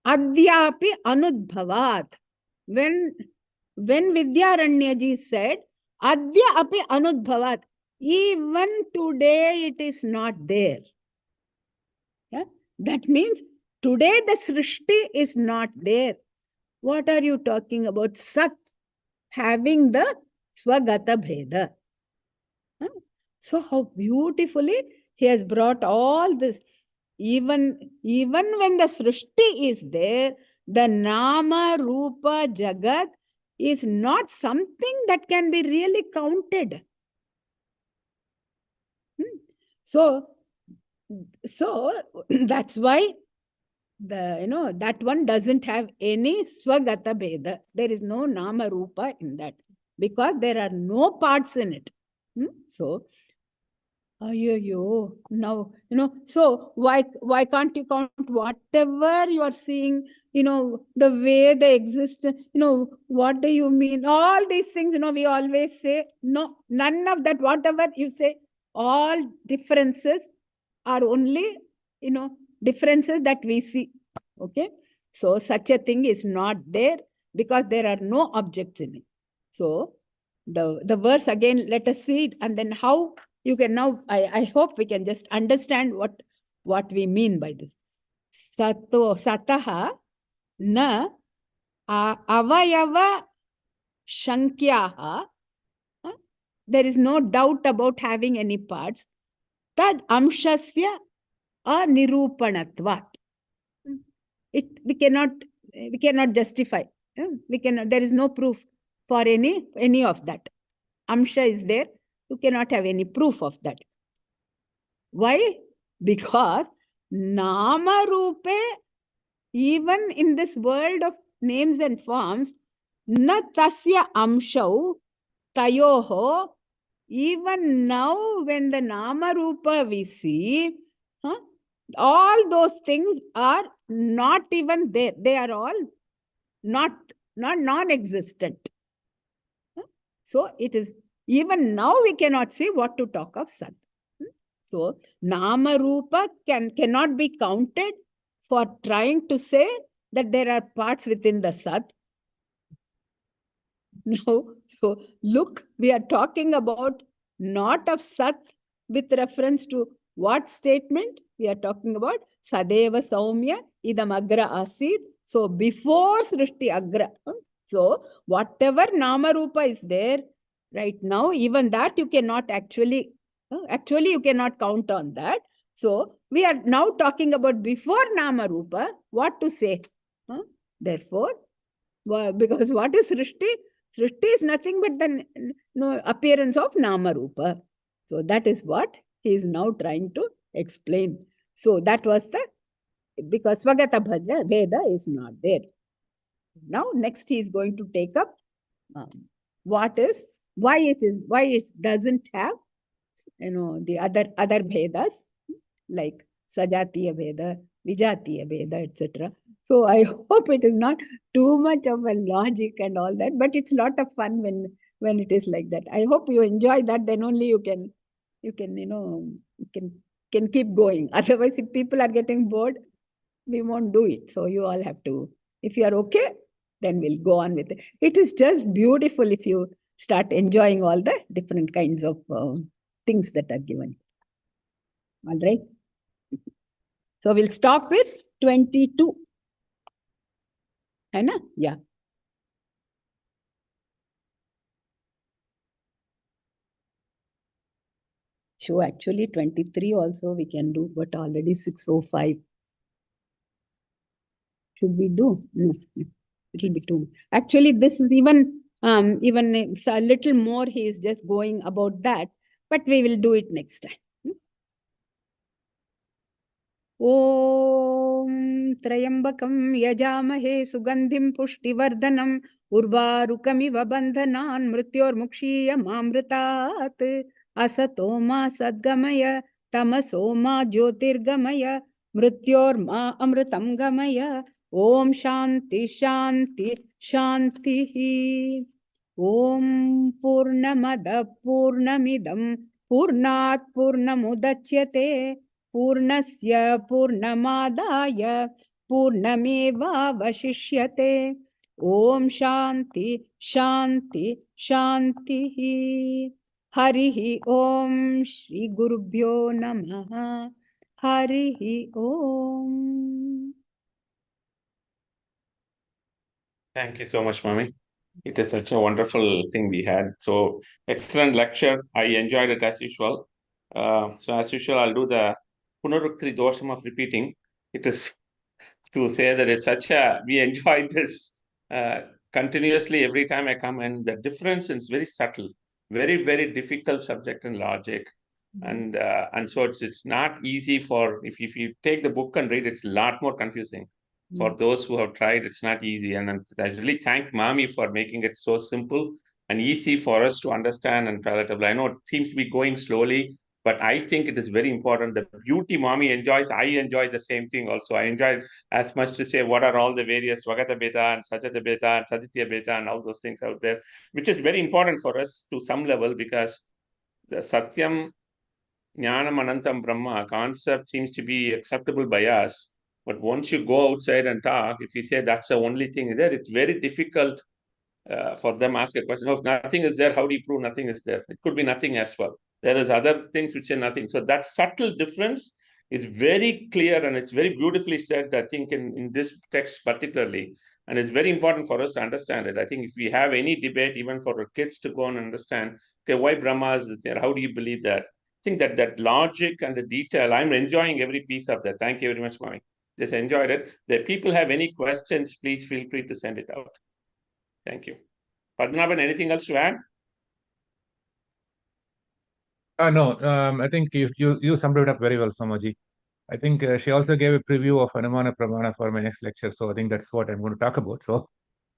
Adyapi anudbhavat. When Vidyaranyaji said, Adya api anudbhavat, even today it is not there. Yeah? That means today the Srishti is not there. What are you talking about? Sat, having the Swagata Bheda. So how beautifully he has brought all this. Even when the Srishti is there, the Nama, Rupa, Jagat is not something that can be really counted. So that's why that one doesn't have any Swagata Bheda. There is no Nama Rupa in that because there are no parts in it. So, now, so why can't you count whatever you are seeing, the way they exist, what do you mean? All these things, we always say, no, none of that, whatever you say, all differences are only, differences that we see. Okay. So such a thing is not there because there are no objects in it. So the verse again, let us see it, and then how you can now, I hope we can just understand what we mean by this. Sataha na avayava shankyaha. There is no doubt about having any parts. Tad amshasya anirupanatvat. We cannot justify. There is no proof for any of that. Amsha is there. You cannot have any proof of that. Why? Because Nama Rupe, even in this world of names and forms, na tasya amshau tayoho, even now when the Nama Rupa we see, all those things are not even there. They are all not non-existent. So it is, even now we cannot see what to talk of Sat. So Nama Rupa cannot be counted for trying to say that there are parts within the Sat. No. So look, we are talking about not of Sat with reference to what statement? We are talking about Sadeva Saumya Idam Agra Asid. So before Srishti Agra. So whatever Nama Rupa is there right now, even that you cannot actually you cannot count on that. So we are now talking about before Nama Rupa, what to say? Therefore, because what is Srishti? Srishti is nothing but the appearance of Nama Rupa. So that is what he is now trying to explain. So that was because Swagata Bheda is not there. Now next he is going to take up why it doesn't have the other Bhedas like Sajatiya Bheda, Vijatiya Bheda, etc. So I hope it is not too much of a logic and all that, but it's a lot of fun when it is like that. I hope you enjoy that, then only you can keep going. Otherwise, if people are getting bored, we won't do it. So you all have to, if you are okay, then we'll go on with it. It is just beautiful if you start enjoying all the different kinds of things that are given. All right. So we'll stop with 22. Hai na? Yeah. So actually 23 also we can do, but already 6:05. Should we do? No, it will be too. Actually, this is even it's a little more. He is just going about that, but we will do it next time. Om Trayambakam Yajamahe Sugandhim Pushtivardhanam Urvarukamiva Bandhanan Mrityor Mukshiya Mamritat Asatoma Sadgamaya Tamasoma Jyotirgamaya Mrityor Ma Amritam Gamaya Om Shanti Shanti Shanti Om Purnamada Purnamidam Purnat Purnamudachyate Purnasya Purnamadaya Purnamevavashishyate Om Shanti Shanti Shanti Harihi Om Shri Gurubhyo Namaha Harihi Om. Thank you so much, Mami. It is such a wonderful thing we had. So excellent lecture. I enjoyed it as usual. So as usual, I'll do the Punaruktri dosham of repeating. It is to say that it's such a, we enjoy this continuously every time I come, and the difference is very subtle, very, very difficult subject in logic. And so it's not easy for, if you take the book and read, it's a lot more confusing. For those who have tried, it's not easy. And I really thank Mami for making it so simple and easy for us to understand and palatable. I know it seems to be going slowly, but I think it is very important. The beauty Mami enjoys, I enjoy the same thing also. I enjoy as much to say what are all the various Svagata Beta and Sajata Beta and Sajitya Beta and all those things out there, which is very important for us to some level, because the Satyam, Jnanam, Anantam, Brahma concept seems to be acceptable by us. But once you go outside and talk, if you say that's the only thing there, it's very difficult for them ask a question. If nothing is there, how do you prove nothing is there? It could be nothing as well. There is other things which say nothing. So that subtle difference is very clear, and it's very beautifully said, I think, in this text particularly. And it's very important for us to understand it. I think if we have any debate, even for our kids to go and understand, okay, why Brahma is there? How do you believe that? I think that logic and the detail, I'm enjoying every piece of that. Thank you very much, Mami. Just enjoyed it. If people have any questions, please feel free to send it out. Thank you. Padmanabhan, anything else to add? No, I think you summed it up very well, Somaji. I think she also gave a preview of Anumana Pramana for my next lecture. So I think that's what I'm going to talk about. So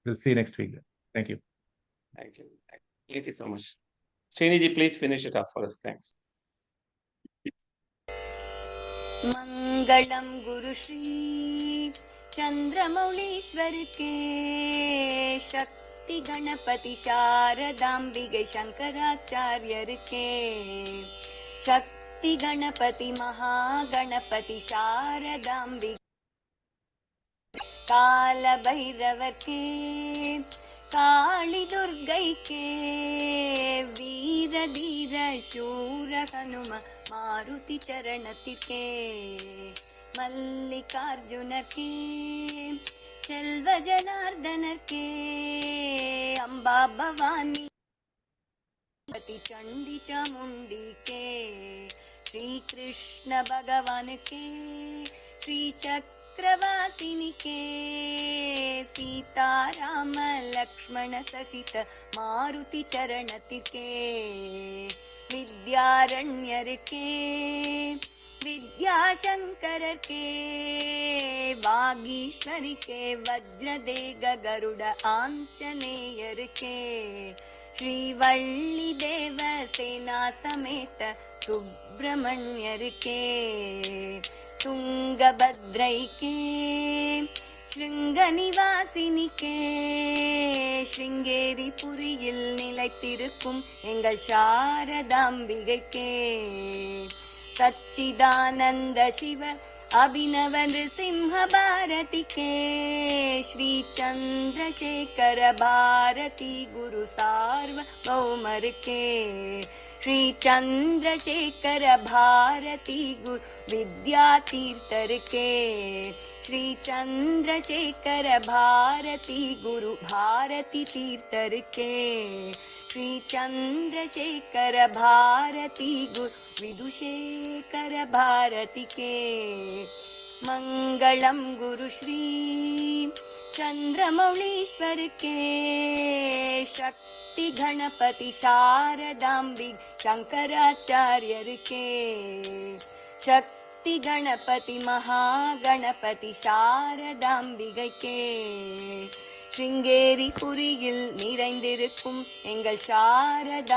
we'll see you next week. Thank you. Thank you. Thank you so much. Srinidhi, please finish it up for us. Thanks. Mangalam Guru Shri Chandramaulishwar ke Shakti Ganapati Sharadambige Shankaracharya ke Shakti Ganapati Mahaganapati Sharadambige Kala Bhairavar ke Kali Durgai ke Veera Dheera Shura Hanuma Maruti Charanatirke Mallikarjunarke Selva Janardanarke Amba Bhavani Pati Chandi Chamundi ke Shri Krishna Bhagavan ke Shri Chakravasini ke Sita Rama Lakshmana Sahita Maruti Charanatirke Vidyaranyar ke Vidya Shankaram ke Vagishwari ke Vajradega Garuda Anjaneyar ke Shri Valli Deva Sena Sameta Subramanyar ke Tungabhadrai ke Shringanivasini ke Sringeri Puriyil Nilaithirukkum Engal Sharadambigai ke Satchidananda Shiva अभिनव नृसिंह भारती के श्री चंद्रशेखर भारती गुरु सार्वभौमर के श्री चंद्रशेखर भारती गुरु विद्यातीर्थर के श्री चंद्रशेखर भारती गुरु भारती तीर्थर के श्री चंद्रशेखर भारती गुरु विदुशेखर भारती के मंगलम गुरु श्री चंद्रमौलीश्वर के शक्ति गणपति शारदाम्बिक शंकराचार्य के शक्ति गणपति महागणपति शारदाம்பிகை के श्रींगेरी पुरिயில் நிறைந்திருக்கும் எங்கள் சாரதாம்பிகைக்கே